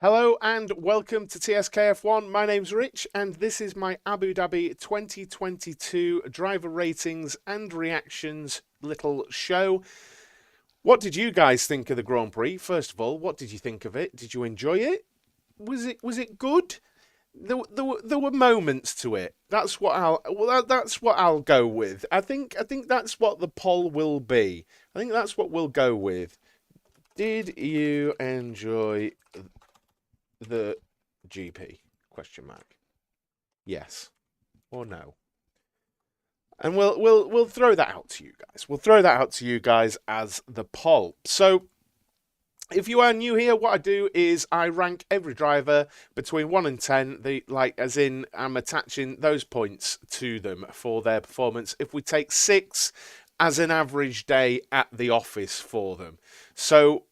Hello and welcome to TSKF1. My name's Rich and this is my Abu Dhabi 2022 driver ratings and reactions little show. What did you guys think of the Grand Prix? First of all, what did you think of it? Did you enjoy it? Was it good? There were moments to it. That's what I'll go with. I think that's what the poll will be. I think that's what we'll go with. Did you enjoy the GP? Question mark. Yes or no. And we'll throw that out to you guys. We'll throw that out to you guys as the poll. So if you are new here, what I do is I rank every driver between 1 and 10. As in I'm attaching those points to them for their performance. If we take 6 as an average day at the office for them. So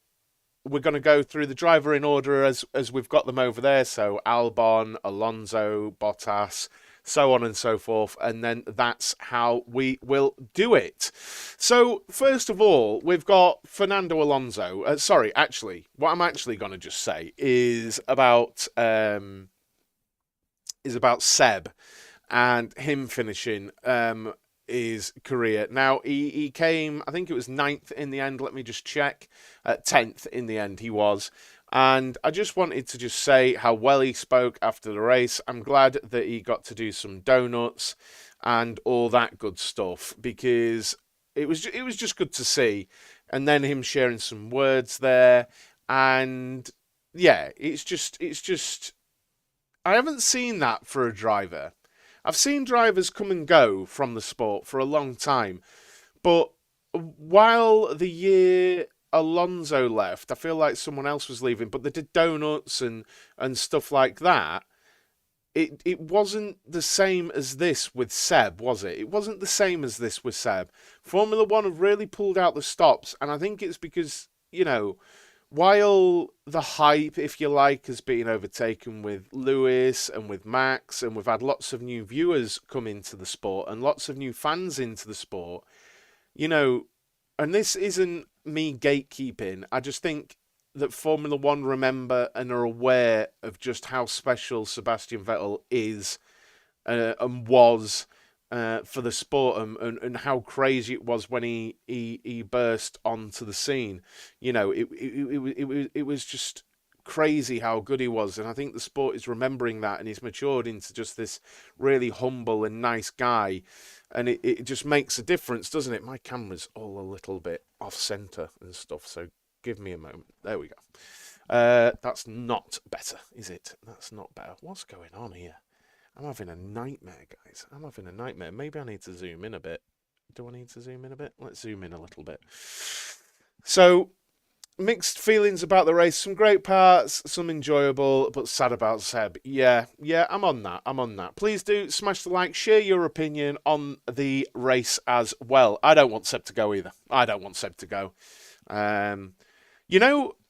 we're going to go through the driver in order as we've got them over there. So Albon, Alonso, Bottas, so on and so forth. And then that's how we will do it. So first of all, we've got Fernando Alonso. What I'm actually going to just say is about Seb and him finishing his career. Now, he came, I think it was 9th in the end. Let me just check. 10th in the end he was. And I just wanted to just say how well he spoke after the race. I'm glad that he got to do some donuts and all that good stuff because it was just good to see. And then him sharing some words there. And yeah, it's just I haven't seen that for a driver. I've seen drivers come and go from the sport for a long time, but while the year Alonso left, I feel like someone else was leaving, but they did donuts and stuff like that. It wasn't the same as this with Seb, was it? It wasn't the same as this with Seb. Formula One have really pulled out the stops, and I think it's because, while the hype, if you like, has been overtaken with Lewis and with Max, and we've had lots of new viewers come into the sport and lots of new fans into the sport, and this isn't me gatekeeping. I just think that Formula One remember and are aware of just how special Sebastian Vettel is and was for the sport and how crazy it was when he burst onto the scene. It was just crazy how good he was, and I think the sport is remembering that, and he's matured into just this really humble and nice guy, and it just makes a difference, doesn't it? My camera's all a little bit off center and stuff, so give me a moment. There we go. That's not better, is it? That's not better. What's going on here? I'm having a nightmare, guys. I'm having a nightmare. Maybe I need to zoom in a bit. Do I need to zoom in a bit? Let's zoom in a little bit. So, mixed feelings about the race. Some great parts, some enjoyable, but sad about Seb. Yeah, I'm on that. Please do smash the like, share your opinion on the race as well. I don't want Seb to go either. I don't want Seb to go.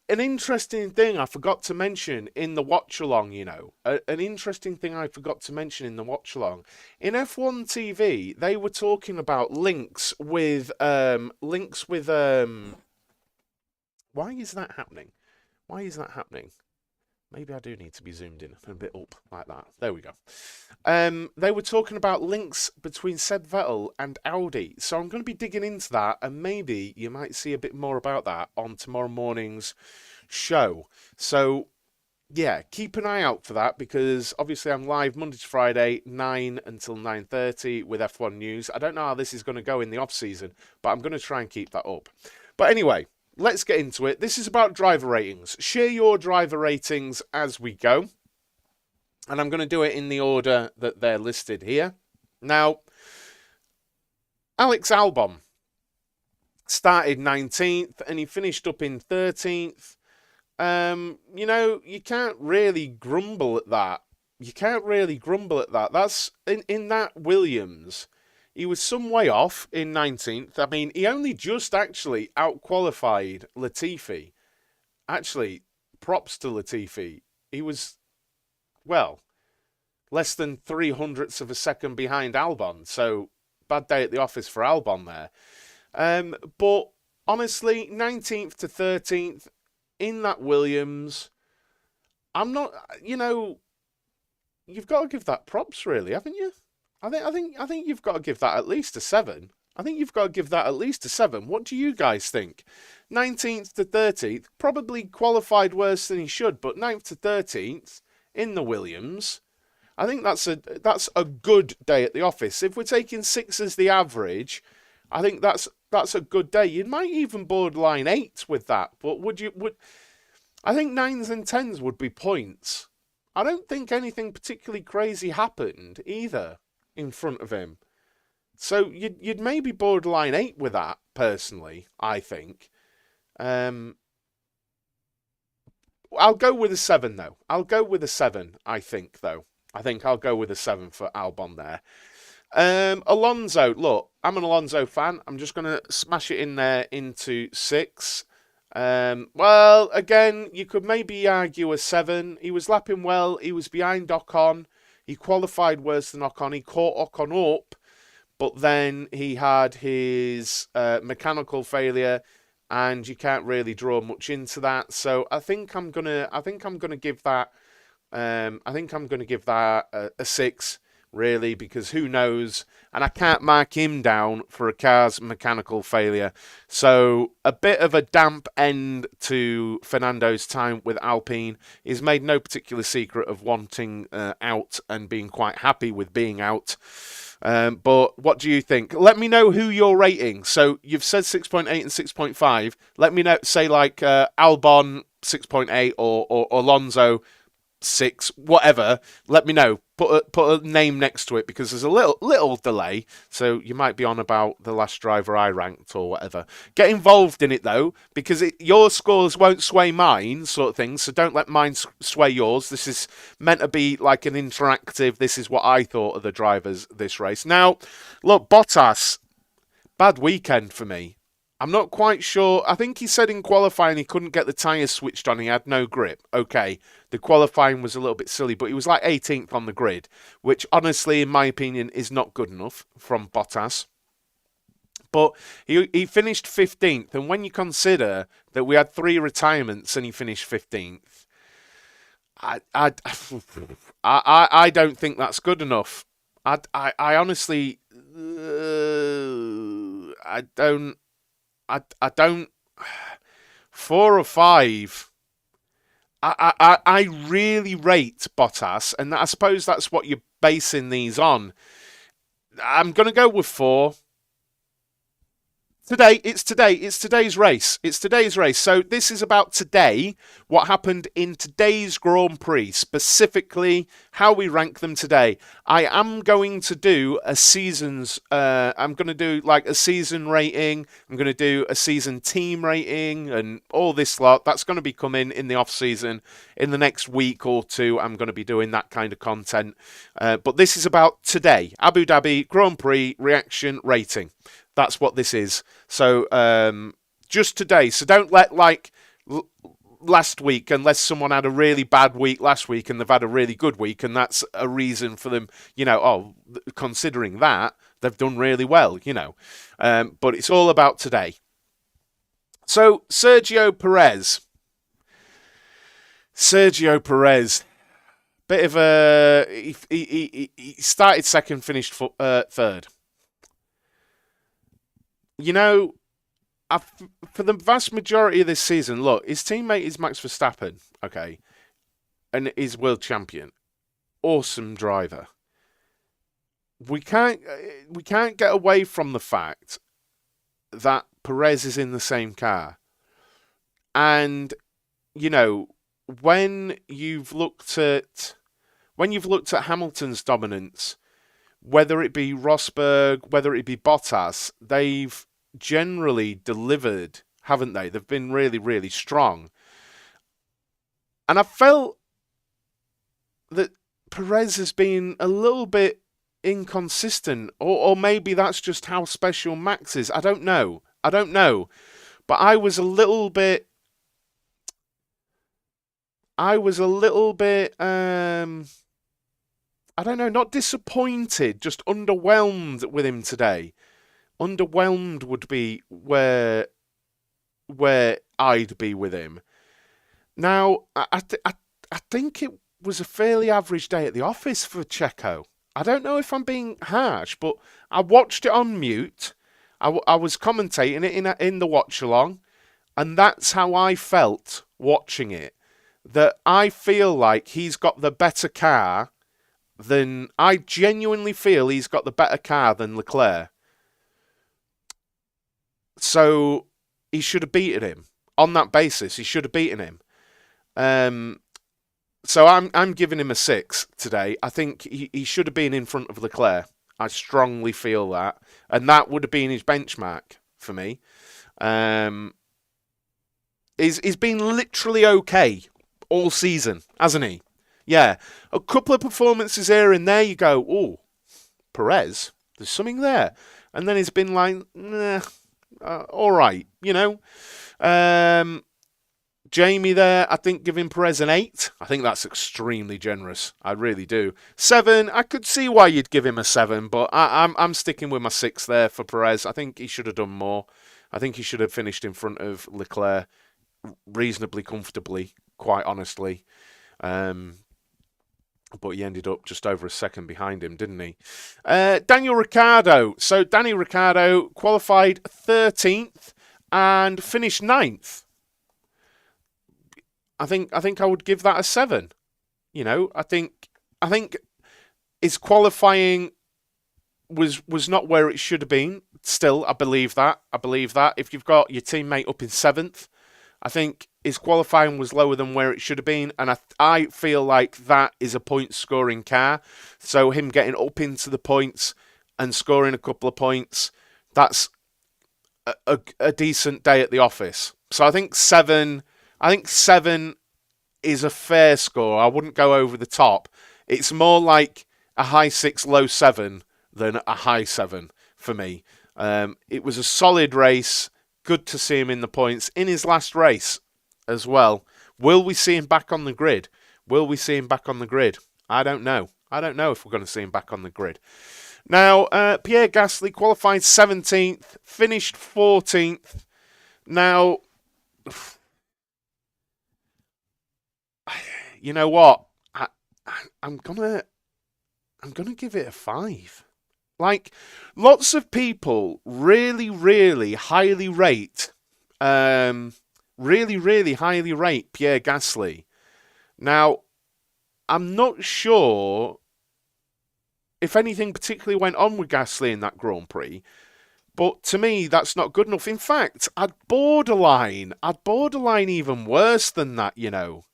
An interesting thing I forgot to mention in the watch along, an interesting thing I forgot to mention in the watch along. In F1 TV, they were talking about links with why is that happening? Why is that happening? Maybe I do need to be zoomed in a bit up like that. There we go. They were talking about links between Seb Vettel and Audi. So I'm going to be digging into that, and maybe you might see a bit more about that on tomorrow morning's show. So yeah, keep an eye out for that, because obviously I'm live Monday to Friday, 9 until 9:30 with F1 News. I don't know how this is going to go in the off-season, but I'm going to try and keep that up. But anyway, let's get into it. This is about driver ratings. Share your driver ratings as we go. And I'm going to do it in the order that they're listed here. Now, Alex Albon started 19th and he finished up in 13th. You can't really grumble at that. That's in that Williams. He was some way off in 19th. I mean, he only just actually outqualified Latifi. Actually, props to Latifi. He was, well, less than 300ths of a second behind Albon. So, bad day at the office for Albon there. But honestly, 19th to 13th in that Williams, I'm not, you've got to give that props, really, haven't you? I think you've got to give that at least a seven. I think you've got to give that at least a seven. What do you guys think? 19th to 13th, probably qualified worse than he should, but 9th to 13th in the Williams. I think that's a good day at the office. If we're taking six as the average, I think that's a good day. You might even borderline eight with that, but would I think nines and tens would be points. I don't think anything particularly crazy happened either in front of him. So you'd maybe borderline eight with that personally. I think. Um, I'll go with a seven though. I'll go with a seven. I think though. I think I'll go with a seven for Albon there. Alonso. Look, I'm an Alonso fan. I'm just gonna smash it in there into six. Well, again, you could maybe argue a seven. He was lapping well. He was behind Ocon. He qualified worse than Ocon. He caught Ocon up, but then he had his mechanical failure, and you can't really draw much into that. So I think I'm gonna give that. I think I'm gonna give that a six, really, because who knows? And I can't mark him down for a car's mechanical failure. So a bit of a damp end to Fernando's time with Alpine. He's made no particular secret of wanting out and being quite happy with being out. But what do you think? Let me know who you're rating. So you've said 6.8 and 6.5. Let me know, say like Albon 6.8 or Alonso 6, whatever. Let me know. Put a name next to it because there's a little delay. So you might be on about the last driver I ranked or whatever. Get involved in it though because your scores won't sway mine, sort of thing. So don't let mine sway yours. This is meant to be like an interactive. This is what I thought of the drivers this race. Now, look, Bottas, bad weekend for me. I'm not quite sure. I think he said in qualifying he couldn't get the tyres switched on. He had no grip. Okay, the qualifying was a little bit silly, but he was like 18th on the grid, which honestly, in my opinion, is not good enough from Bottas. But he finished 15th, and when you consider that we had three retirements and he finished 15th, I don't think that's good enough. I honestly, I don't. I don't. 4 or 5. I really rate Bottas, and I suppose that's what you're basing these on. I'm gonna go with 4. It's today's race. It's today's race. So this is about today, what happened in today's Grand Prix, specifically how we rank them today. I am going to do a season's, I'm going to do like a season rating. I'm going to do a season team rating and all this lot. That's going to be coming in the off season. In the next week or two, I'm going to be doing that kind of content. But this is about today, Abu Dhabi Grand Prix reaction rating. That's what this is. So just today. So don't let like last week, unless someone had a really bad week last week and they've had a really good week, and that's a reason for them, considering that, they've done really well, But it's all about today. So Sergio Perez. Bit of a... He started second, finished third. For the vast majority of this season, look, his teammate is Max Verstappen, okay, and is world champion, awesome driver. We can't get away from the fact that Perez is in the same car, and when you've looked at Hamilton's dominance, whether it be Rosberg, whether it be Bottas, they've generally delivered, haven't they? They've been really, really strong. And I felt that Perez has been a little bit inconsistent, or maybe that's just how special Max is. I don't know. But I was a little bit, I don't know, not disappointed, just underwhelmed with him today. Underwhelmed would be where I'd be with him. Now, I think it was a fairly average day at the office for Checo. I don't know if I'm being harsh, but I watched it on mute. I was commentating it in the watch along, and that's how I felt watching it. That I feel like he's got the better car than I genuinely feel he's got the better car than Leclerc. So he should have beaten him on that basis. He should have beaten him. So I'm giving him a 6 today. I think he should have been in front of Leclerc. I strongly feel that, and that would have been his benchmark for me. He's been literally okay all season, hasn't he? Yeah, a couple of performances here and there. You go, oh, Perez, there's something there, and then he's been like, nah, all right, you know. Jamie there, I think giving Perez an 8. I think that's extremely generous. I really do. 7, I could see why you'd give him a 7, but I'm sticking with my 6 there for Perez. I think he should have done more. I think he should have finished in front of Leclerc reasonably comfortably, quite honestly. But he ended up just over a second behind him, didn't he? Daniel Ricciardo. So Danny Ricciardo qualified 13th and finished 9th. I think I would give that a 7. You know, I think his qualifying was not where it should have been. Still, I believe that. If you've got your teammate up in 7th, I think his qualifying was lower than where it should have been, and I feel like that is a point-scoring car. So him getting up into the points and scoring a couple of points, that's a decent day at the office. So I think 7 is a fair score. I wouldn't go over the top. It's more like a high 6, low 7 than a high 7 for me. It was a solid race. Good to see him in the points in his last race as well. Will we see him back on the grid? I don't know. I don't know if we're going to see him back on the grid. Now, Pierre Gasly qualified 17th, finished 14th. Now, you know what? I'm gonna give it a 5. Like, lots of people really, really highly rate, Pierre Gasly. Now, I'm not sure if anything particularly went on with Gasly in that Grand Prix, but to me, that's not good enough. In fact, I'd borderline even worse than that, you know.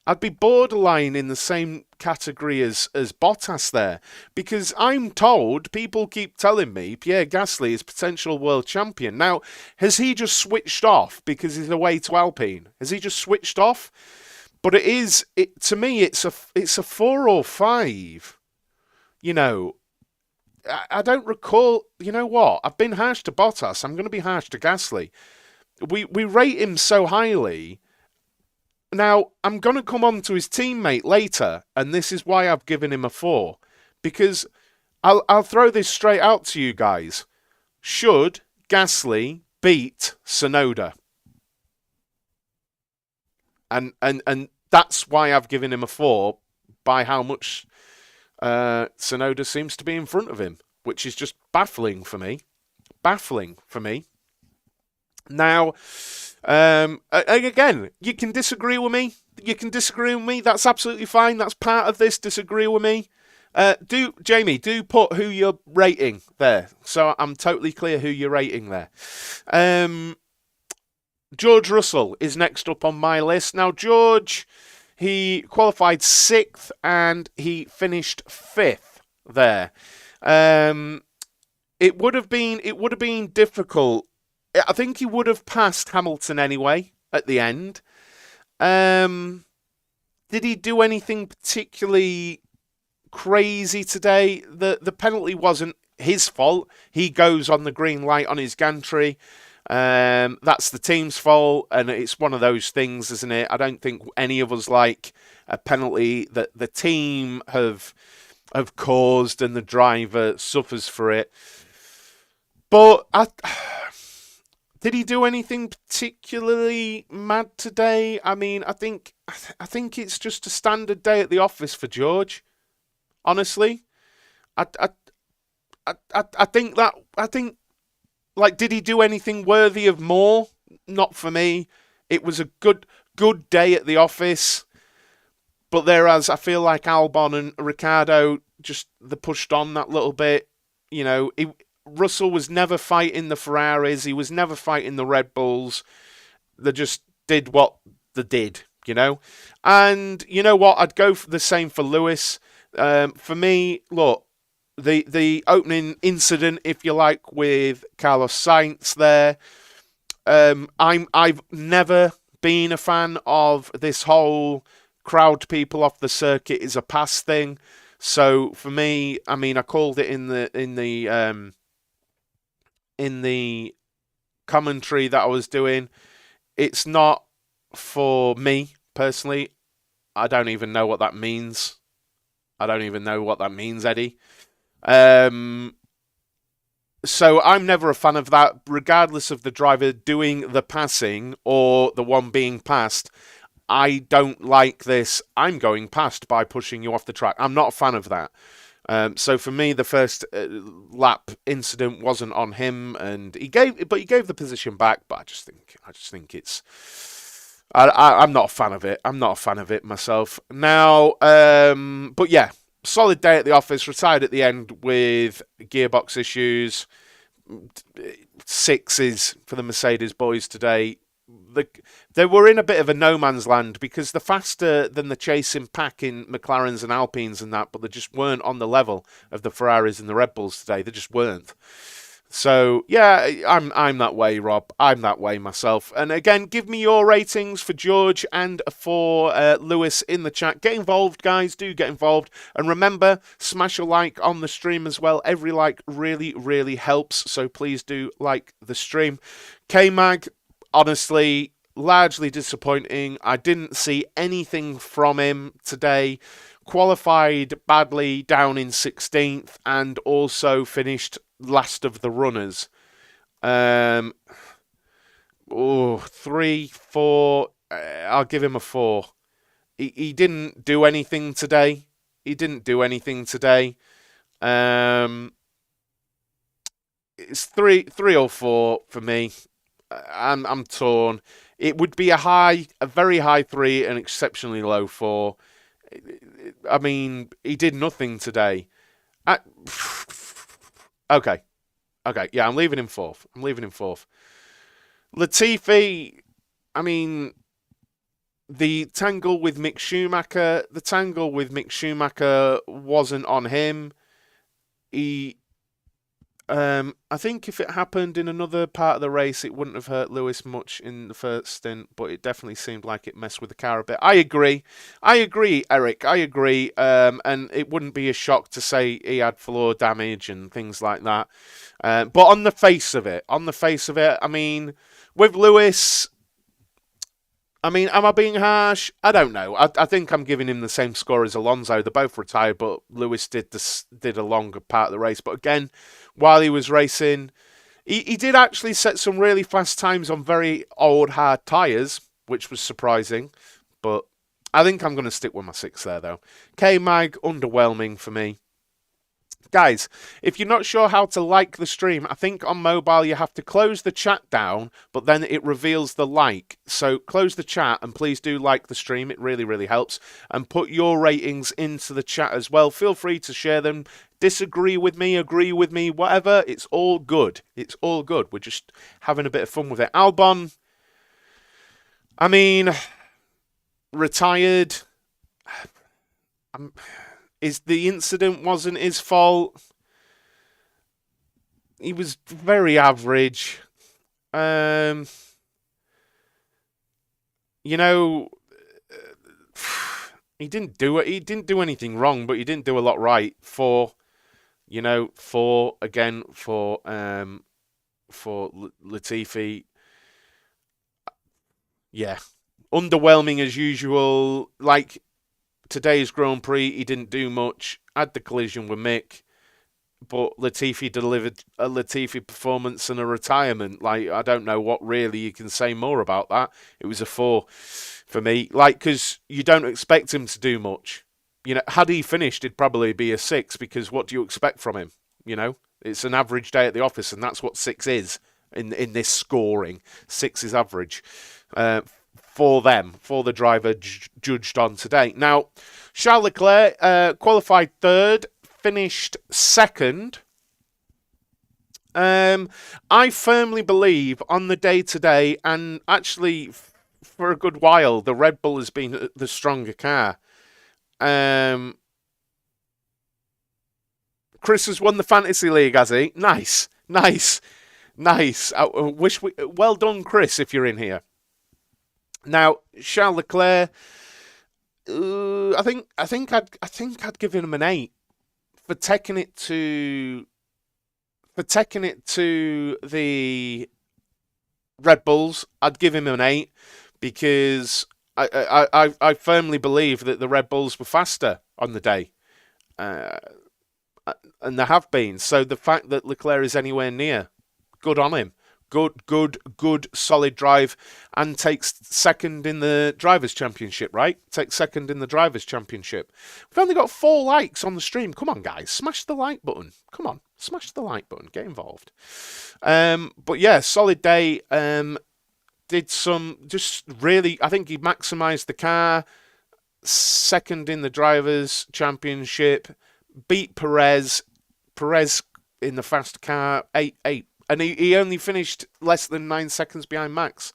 I'd be borderline in the same category as Bottas there, because I'm told, people keep telling me, Pierre Gasly is potential world champion. Now, has he just switched off because he's away to Alpine? Has he just switched off? But to me, it's a 4 or 5. You know, I don't recall. You know what? I've been harsh to Bottas. I'm going to be harsh to Gasly. We rate him so highly. Now, I'm going to come on to his teammate later, and this is why I've given him a 4. Because I'll throw this straight out to you guys. Should Gasly beat Tsunoda? And that's why I've given him a 4, by how much Tsunoda seems to be in front of him, which is just baffling for me. Now, again, you can disagree with me. That's absolutely fine. That's part of this. Disagree with me. Jamie, put who you're rating there, so I'm totally clear who you're rating there. George Russell is next up on my list. Now, George, he qualified 6th and he finished 5th there. It would have been difficult. I think he would have passed Hamilton anyway at the end. Did he do anything particularly crazy today? The penalty wasn't his fault. He goes on the green light on his gantry. That's the team's fault, and it's one of those things, isn't it? I don't think any of us like a penalty that the team have caused and the driver suffers for it. But Did he do anything particularly mad today? I mean, I think it's just a standard day at the office for George. Honestly, I I, I think like, did he do anything worthy of more? Not for me. It was a good day at the office, but whereas I feel like Albon and Ricardo just they pushed on that little bit. Russell was never fighting the Ferraris. He was never fighting the Red Bulls. They just did what they did. And you know what? I'd go for the same for Lewis. For me, look, the opening incident, if you like, with Carlos Sainz there. I've never been a fan of this whole crowd people off the circuit is a pass thing. So for me, I mean, I called it in the commentary that I was doing. It's not for me personally. I don't even know what that means. I don't even know what that means, Eddie. Um, so I'm never a fan of that, regardless of the driver doing the passing or the one being passed. I don't like this. I'm going past by pushing you off the track. I'm not a fan of that. So for me, the first lap incident wasn't on him, and he gave the position back. But I just think it's. I'm not a fan of it. I'm not a fan of it myself. Now, but yeah, solid day at the office. Retired at the end with gearbox issues. Sixes for the Mercedes boys today. They were in a bit of a no man's land because they're faster than the chasing pack in McLarens and Alpines and that, but they just weren't on the level of the Ferraris and the Red Bulls today. They just weren't. So yeah, I'm that way, Rob. I'm that way myself. And again, give me your ratings for George and for Lewis in the chat. Get involved, guys. Do get involved. And remember, smash a like on the stream as well. Every like really, really helps. So please do like the stream. K-Mag, honestly, largely disappointing. I didn't see anything from him today. Qualified badly down in 16th and also finished last of the runners. 3, 4. I'll give him a 4. He didn't do anything today. It's 3 or 4 for me. I'm torn. It would be a very high 3, and exceptionally low 4. I mean, he did nothing today. Okay. Yeah, I'm leaving him fourth. Latifi, I mean, the tangle with Mick Schumacher wasn't on him. I think if it happened in another part of the race, it wouldn't have hurt Lewis much in the first stint, but it definitely seemed like it messed with the car a bit. I agree, Eric. I agree. And it wouldn't be a shock to say he had floor damage and things like that. But on the face of it, I mean, with Lewis, I mean, am I being harsh? I don't know. I think I'm giving him the same score as Alonso. They're both retired, but Lewis did a longer part of the race. But again, while he was racing, he did actually set some really fast times on very old, hard tyres, which was surprising. But I think I'm going to stick with my 6 there, though. K-Mag, underwhelming for me. Guys, if you're not sure how to like the stream, I think on mobile you have to close the chat down, but then it reveals the like. So close the chat and please do like the stream. It really, really helps. And put your ratings into the chat as well. Feel free to share them. Disagree with me, agree with me, whatever. It's all good. We're just having a bit of fun with it. Albon, I mean, retired. The incident wasn't his fault. He was very average. You know, he didn't do it. He didn't do anything wrong, but he didn't do a lot right. 4 again for Latifi. Yeah, underwhelming as usual. Like today's Grand Prix, he didn't do much. Had the collision with Mick. but Latifi delivered a Latifi performance and a retirement. Like, I don't know what really you can say more about that. It was a 4 for me. Like, because you don't expect him to do much. You know, had he finished, it'd probably be a 6, because what do you expect from him? You know, it's an average day at the office, and that's what 6 is in this scoring. 6 is average for them, for the driver judged on today. Now, Charles Leclerc qualified 3rd, finished 2nd. I firmly believe on the day today, and actually for a good while, the Red Bull has been the stronger car. Chris has won the Fantasy League, has he? Nice. I wish well done, Chris, if you're in here. Now, Charles Leclerc, I think I'd give him an 8 for taking it to the Red Bulls. I'd give him an 8 because I firmly believe that the Red Bulls were faster on the day, and they have been. So the fact that Leclerc is anywhere near, good on him. Good, solid drive, and takes 2nd in the Drivers' Championship, right? Takes 2nd in the Drivers' Championship. We've only got 4 likes on the stream. Come on, guys. Smash the like button. Come on. Smash the like button. Get involved. But yeah, solid day. Did some, just really, I think he maximised the car. 2nd in the Drivers' Championship. Beat Perez. Perez in the fast car. 8. And he only finished less than 9 seconds behind Max.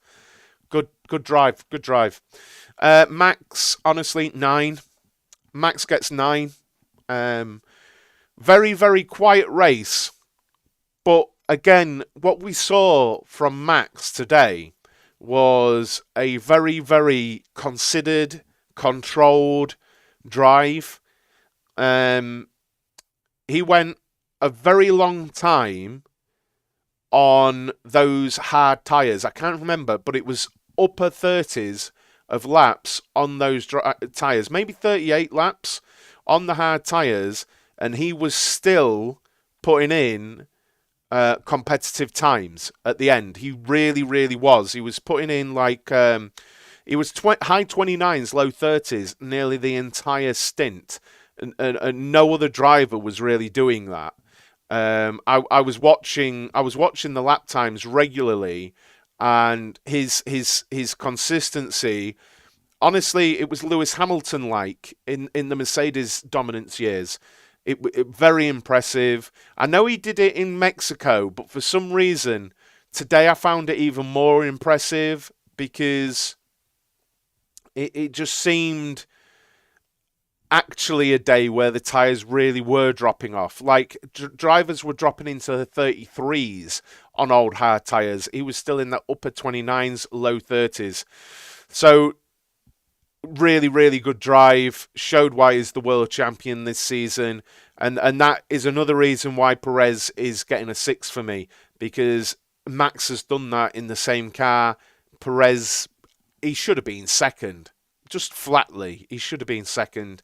Good drive. Max, honestly, 9. Max gets 9. Very, very quiet race. But again, what we saw from Max today was a very, very considered, controlled drive. He went a very long time on those hard tyres. I can't remember, but it was upper 30s of laps on those tyres. Maybe 38 laps on the hard tyres, and he was still putting in competitive times at the end. He really, really was. He was putting in like... he was high 29s, low 30s, nearly the entire stint. And no other driver was really doing that. I was watching the lap times regularly, and his consistency. Honestly, it was Lewis Hamilton like in the Mercedes dominance years. It very impressive. I know he did it in Mexico, but for some reason today I found it even more impressive because it just seemed actually a day where the tyres really were dropping off. Like, drivers were dropping into the 33s on old hard tyres. He was still in the upper 29s, low 30s. So, really, really good drive. Showed why he's the world champion this season. And that is another reason why Perez is getting a 6 for me. Because Max has done that in the same car. Perez, he should have been 2nd. Just flatly, he should have been 2nd.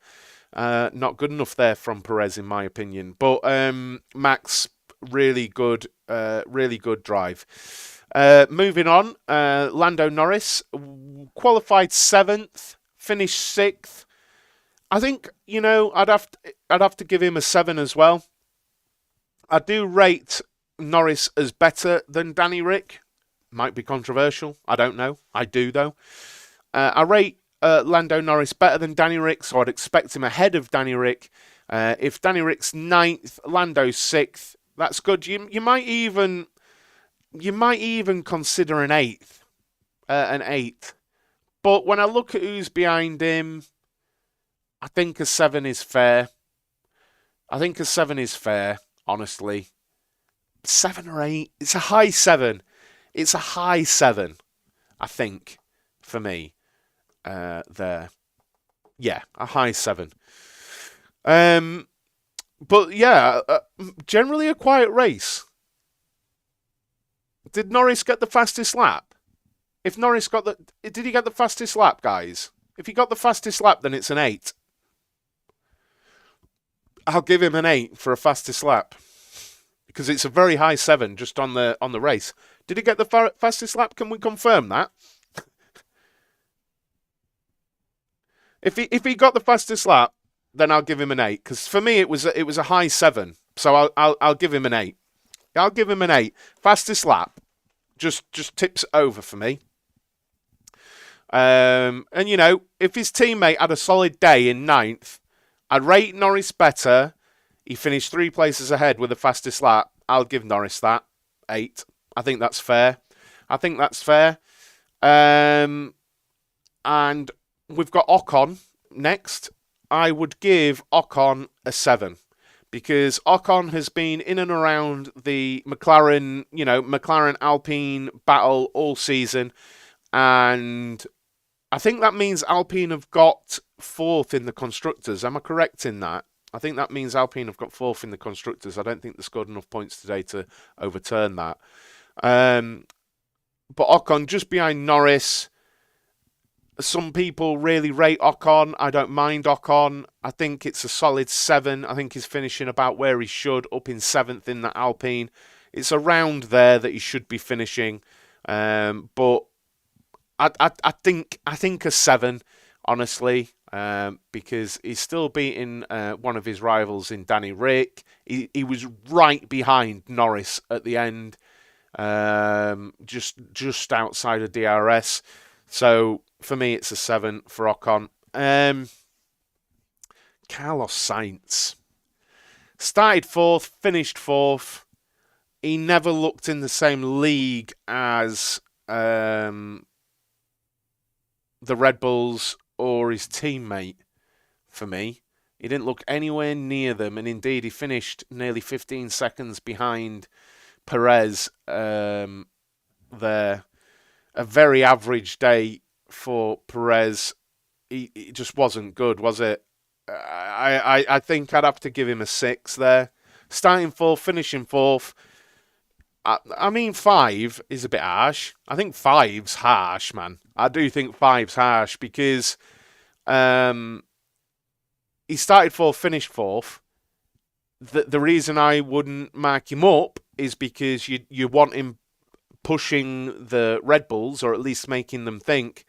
Not good enough there from Perez, in my opinion. But Max, really good drive. Moving on, Lando Norris qualified 7th, finished 6th. I think I'd have to give him a 7 as well. I do rate Norris as better than Danny Ric. Might be controversial. I don't know. I do though. I rate Lando Norris better than Danny Ric, so I'd expect him ahead of Danny Ric. If Danny Ric's 9th, Lando's 6th, that's good. You might even consider an 8th. But when I look at who's behind him, I think a 7 is fair. Honestly. 7 or 8. It's a high 7. I think, for me. There. Yeah, a high 7. But yeah, generally a quiet race. Did Norris get the fastest lap? Did he get the fastest lap, guys? If he got the fastest lap, then it's an 8. I'll give him an 8 for a fastest lap. because it's a very high 7 just on the race. Did he get the fastest lap? Can we confirm that? If he got the fastest lap, then I'll give him an 8. Because for me, it was a high 7, so I'll give him an 8. I'll give him an 8. Fastest lap, just tips over for me. And you know, if his teammate had a solid day in 9th, I'd rate Norris better. He finished 3 places ahead with the fastest lap. I'll give Norris that 8. I think that's fair. And we've got Ocon next. I would give Ocon a 7 because Ocon has been in and around the McLaren Alpine battle all season, and I think that means Alpine have got 4th in the constructors. Am I correct in that? I think that means Alpine have got 4th in the constructors. I don't think they scored enough points today to overturn that. But Ocon just behind Norris. Some people really rate Ocon. I don't mind Ocon. I think it's a solid 7. I think he's finishing about where he should, up in 7th in the Alpine. It's around there that he should be finishing. But I think a 7, honestly, because he's still beating one of his rivals in Danny Rick. He was right behind Norris at the end, just outside of DRS. So for me, it's a 7 for Ocon. Carlos Sainz started 4th, finished 4th. He never looked in the same league as the Red Bulls or his teammate. For me, he didn't look anywhere near them, and indeed, he finished nearly 15 seconds behind Perez there. A very average day for Perez. He just wasn't good, was it? I think I'd have to give him a 6 there. Starting 4th, finishing 4th. I mean, 5 is a bit harsh. I think 5's harsh, man. I do think 5's harsh because he started 4th, finished 4th. The reason I wouldn't mark him up is because you want him pushing the Red Bulls, or at least making them think.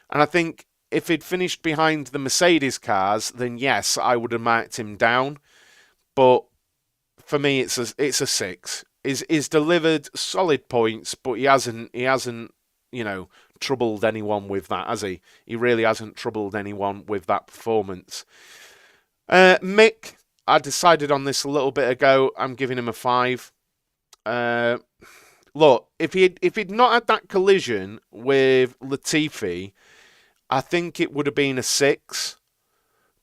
And I think if he'd finished behind the Mercedes cars, then yes, I would have marked him down. But for me, it's a 6. He's delivered solid points, but he hasn't troubled anyone with that, has he? He really hasn't troubled anyone with that performance. Mick, I decided on this a little bit ago. I'm giving him a 5. Look, if he'd not had that collision with Latifi, I think it would have been a 6.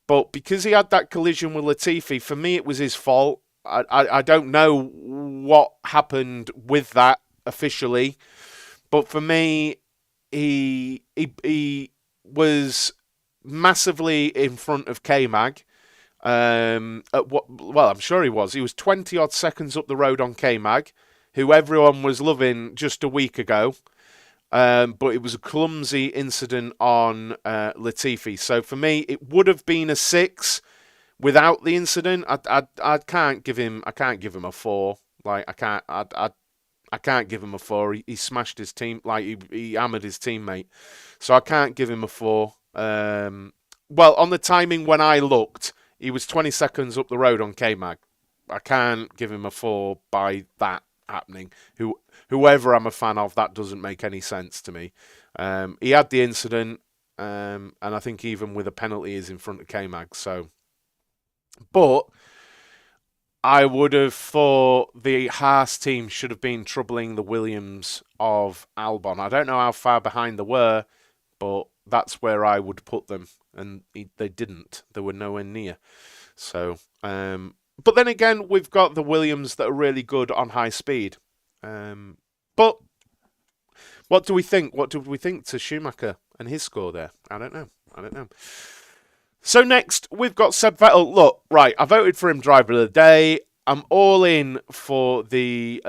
But because he had that collision with Latifi, for me it was his fault. I don't know what happened with that officially, but for me, he was massively in front of K-Mag. I'm sure he was. He was 20 odd seconds up the road on K-Mag, who everyone was loving just a week ago. But it was a clumsy incident on Latifi. So for me, it would have been a 6 without the incident. I can't give him a 4. Like I can't give him a 4. He smashed his team, like he hammered his teammate. So I can't give him a 4. Well, on the timing when I looked, he was 20 seconds up the road on K-Mag. I can't give him a 4 by that happening. Whoever I'm a fan of, that doesn't make any sense to me. He had the incident, and I think even with a penalty, he's in front of K-Mag. So, but I would have thought the Haas team should have been troubling the Williams of Albon. I don't know how far behind they were, but that's where I would put them. And they didn't. They were nowhere near. So, but then again, we've got the Williams that are really good on high speed. But what do we think? What did we think to Schumacher and his score there? I don't know. So next, we've got Seb Vettel. Look, right, I voted for him driver of the day. I'm all in for the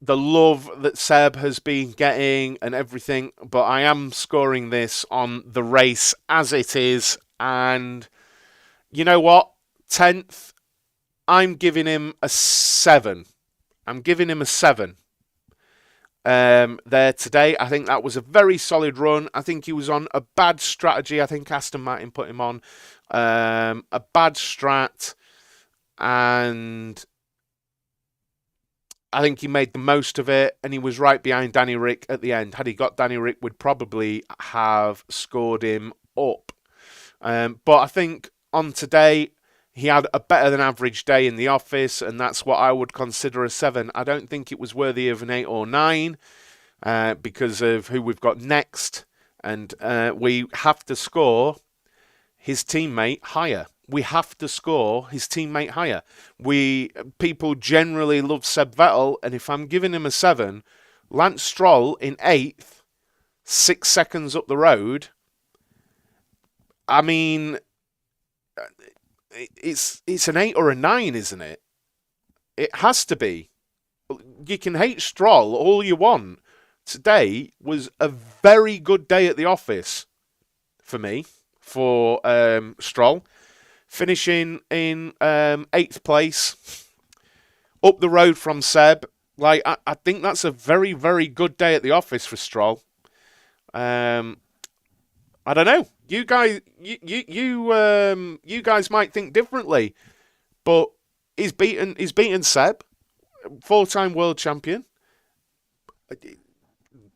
love that Seb has been getting and everything, but I am scoring this on the race as it is. And you know what? 10th I'm giving him a 7. I'm giving him a 7. There today. I think that was a very solid run. I think he was on a bad strategy. I think Aston Martin put him on a bad strat, and I think he made the most of it, and he was right behind Danny Rick at the end. Had he got Danny Rick, would probably have scored him up. But I think on today, he had a better than average day in the office, and that's what I would consider a 7. I don't think it was worthy of an 8 or 9 because of who we've got next, and we have to score his teammate higher. We have to score his teammate higher. People generally love Seb Vettel, and if I'm giving him a 7, Lance Stroll in 8th, 6 seconds up the road. I mean, it's an 8 or a 9, isn't it? It has to be. You can hate Stroll all you want. Today was a very good day at the office for me, for Stroll. Finishing in 8th place, up the road from Seb. Like, I think that's a very, very good day at the office for Stroll. I don't know. You guys, you guys might think differently, but he's beaten Seb, 4-time world champion.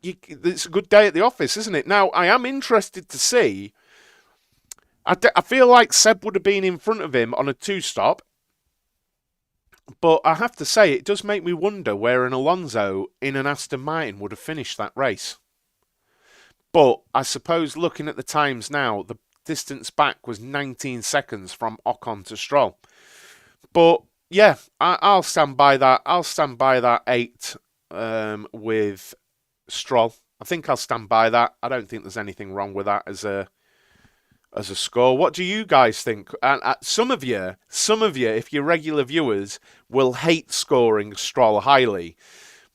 It's a good day at the office, isn't it? Now, I am interested to see. I feel like Seb would have been in front of him on a 2-stop, but I have to say it does make me wonder where an Alonso in an Aston Martin would have finished that race. But I suppose looking at the times now, the distance back was 19 seconds from Ocon to Stroll. But yeah, I'll stand by that. I'll stand by that 8 with Stroll. I think I'll stand by that. I don't think there's anything wrong with that as a score. What do you guys think? Some of you, if you're regular viewers, will hate scoring Stroll highly.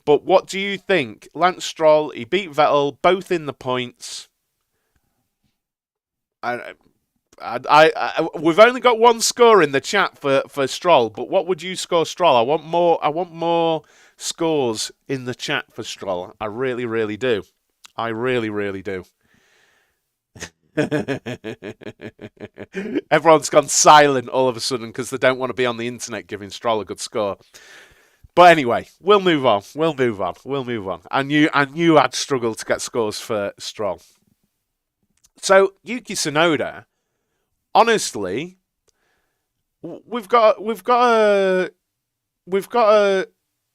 But what do you think? Lance Stroll, he beat Vettel, both in the points. We've only got one score in the chat for Stroll, but what would you score Stroll? I want more scores in the chat for Stroll. I really, really do. I really, really do. Everyone's gone silent all of a sudden because they don't want to be on the internet giving Stroll a good score. But anyway, we'll move on. I knew I'd struggle to get scores for Stroll. So Yuki Tsunoda, honestly, we've got a.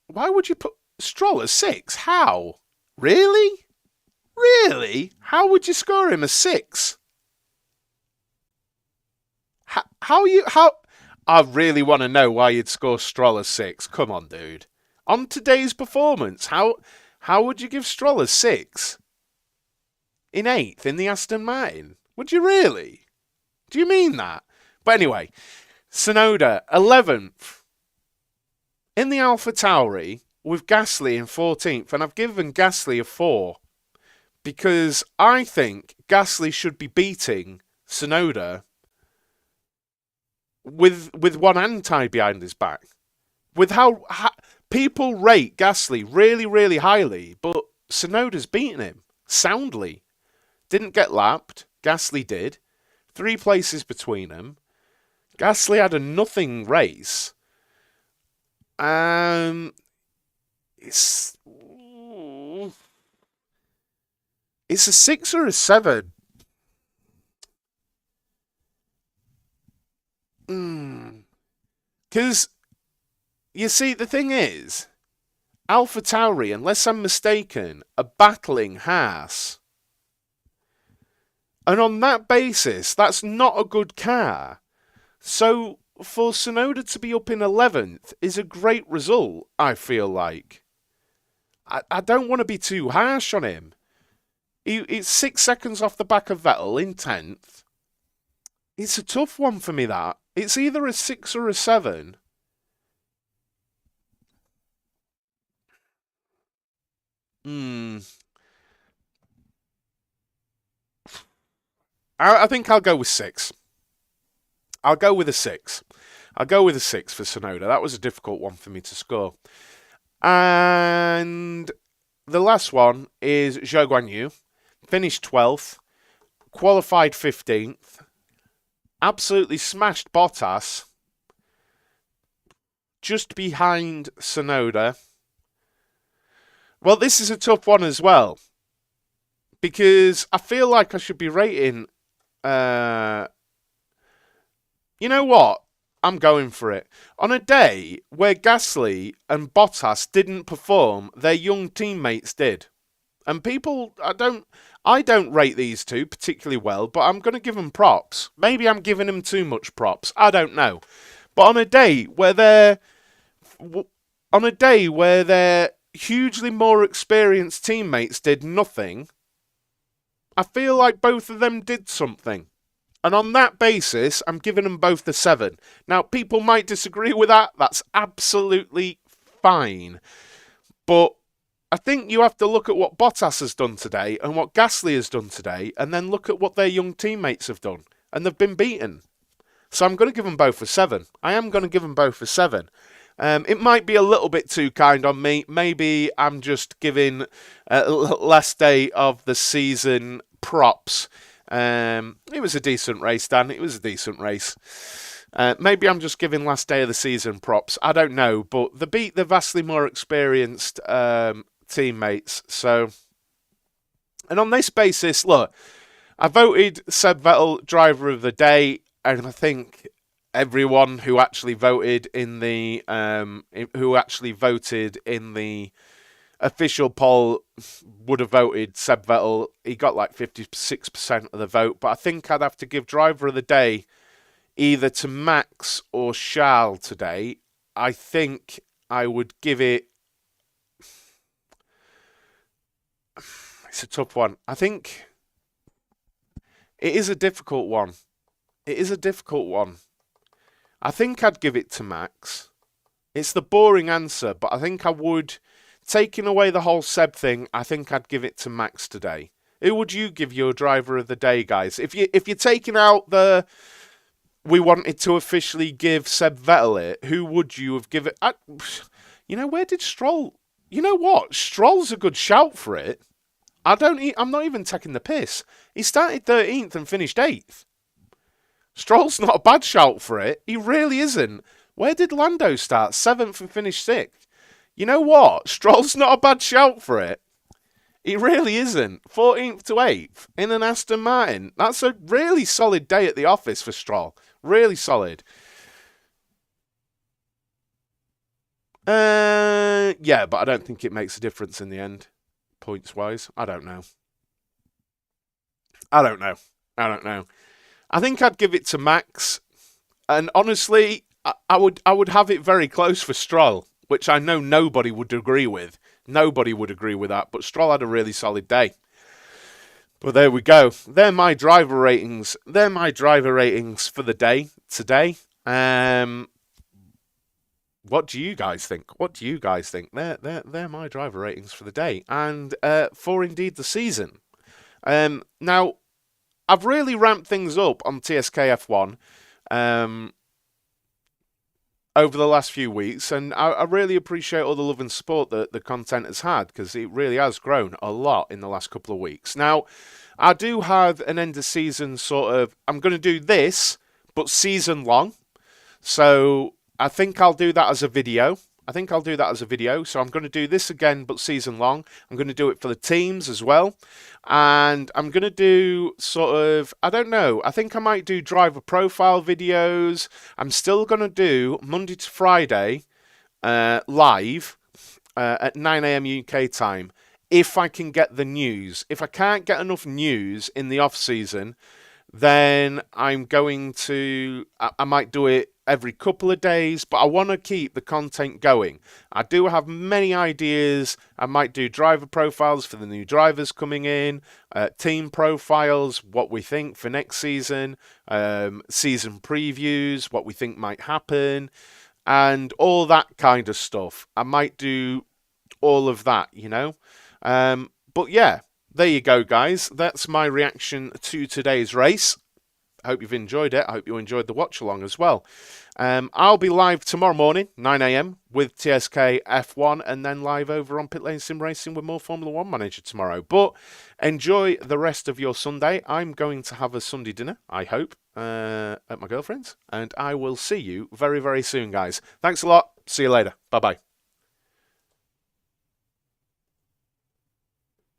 Why would you put Stroll a 6? How? Really? How would you score him a 6? How? I really want to know why you'd score Stroll a 6. Come on, dude. On today's performance, how would you give Stroll a 6? In 8th in the Aston Martin? Would you really? Do you mean that? But anyway, Tsunoda, 11th. In the AlphaTauri, with Gasly in 14th, and I've given Gasly a 4. Because I think Gasly should be beating Tsunoda with one hand tied behind his back. With how people rate Gasly really, really highly, but Tsunoda's beaten him soundly. Didn't get lapped. Gasly did. 3 places between them. Gasly had a nothing race. It's a 6 or a 7. Because, you see, the thing is, AlphaTauri, unless I'm mistaken, are battling Haas. And on that basis, that's not a good car. So, for Tsunoda to be up in 11th is a great result, I feel like. I don't want to be too harsh on him. It's 6 seconds off the back of Vettel in 10th. It's a tough one for me, that. It's either a 6 or a 7. I think I'll go with 6. I'll go with a 6. I'll go with a 6 for Tsunoda. That was a difficult one for me to score. And the last one is Zhou Guanyu. Finished 12th, qualified 15th, absolutely smashed Bottas, just behind Tsunoda. Well, this is a tough one as well, because I feel like I should be rating... you know what? I'm going for it. On a day where Gasly and Bottas didn't perform, their young teammates did. And people, I don't rate these two particularly well, but I'm going to give them props. Maybe I'm giving them too much props. I don't know. But on a day where their hugely more experienced teammates did nothing, I feel like both of them did something. And on that basis, I'm giving them both the 7. Now, people might disagree with that. That's absolutely fine. But I think you have to look at what Bottas has done today and what Gasly has done today, and then look at what their young teammates have done. And they've been beaten. So I'm going to give them both a 7. I am going to give them both a 7. It might be a little bit too kind on me. Maybe I'm just giving last day of the season props. It was a decent race, Dan. It was a decent race. Maybe I'm just giving last day of the season props. I don't know. But they beat the vastly more experienced teammates. So, and on this basis, look, I voted Seb Vettel driver of the day, and I think everyone who actually voted in the official poll would have voted Seb Vettel. He got like 56% of the vote, but I think I'd have to give driver of the day either to Max or Charles today. I think I would give it... It's a tough one. I think it is a difficult one. It is a difficult one. I think I'd give it to Max. It's the boring answer, but I think I would... Taking away the whole Seb thing, I think I'd give it to Max today. Who would you give your driver of the day, guys? If you're taking out the... We wanted to officially give Seb Vettel it, who would you have given... where did Stroll... You know what? Stroll's a good shout for it. I'm not even taking the piss. He started 13th and finished 8th. Stroll's not a bad shout for it. He really isn't. Where did Lando start? 7th and finish 6th. You know what? Stroll's not a bad shout for it. He really isn't. 14th to 8th in an Aston Martin. That's a really solid day at the office for Stroll. Really solid. Yeah, but I don't think it makes a difference in the end, points-wise. I don't know. I think I'd give it to Max. And honestly, I would have it very close for Stroll, which I know nobody would agree with. Nobody would agree with that, but Stroll had a really solid day. But there we go. They're my driver ratings. They're my driver ratings for the day today. What do you guys think? They're my driver ratings for the day and for indeed the season. Now, I've really ramped things up on TSK F1 over the last few weeks, and I really appreciate all the love and support that the content has had, because it really has grown a lot in the last couple of weeks. Now, I do have an end of season sort of... I'm going to do this, but season long. So I think I'll do that as a video. So I'm going to do this again, but season long. I'm going to do it for the teams as well. And I'm going to do sort of, I don't know, I think I might do driver profile videos. I'm still going to do Monday to Friday live at 9 a.m. UK time, if I can get the news. If I can't get enough news in the off season, then I'm going to, I might do it every couple of days, but I want to keep the content going. I do have many ideas. I might do driver profiles for the new drivers coming in, team profiles, what we think for next season, season previews, what we think might happen, and all that kind of stuff. I might do all of that, you know. But yeah, there you go, guys. That's my reaction to today's race. hope you've enjoyed it. I hope you enjoyed the watch along as well. I'll be live tomorrow morning, 9 a.m. with TSK F1, and then live over on Pit Lane Sim Racing with more Formula One Manager tomorrow. But enjoy the rest of your Sunday. I'm going to have a Sunday dinner, I hope, at my girlfriend's, and I will see you very, very soon, guys. Thanks a lot. See you later. Bye-bye.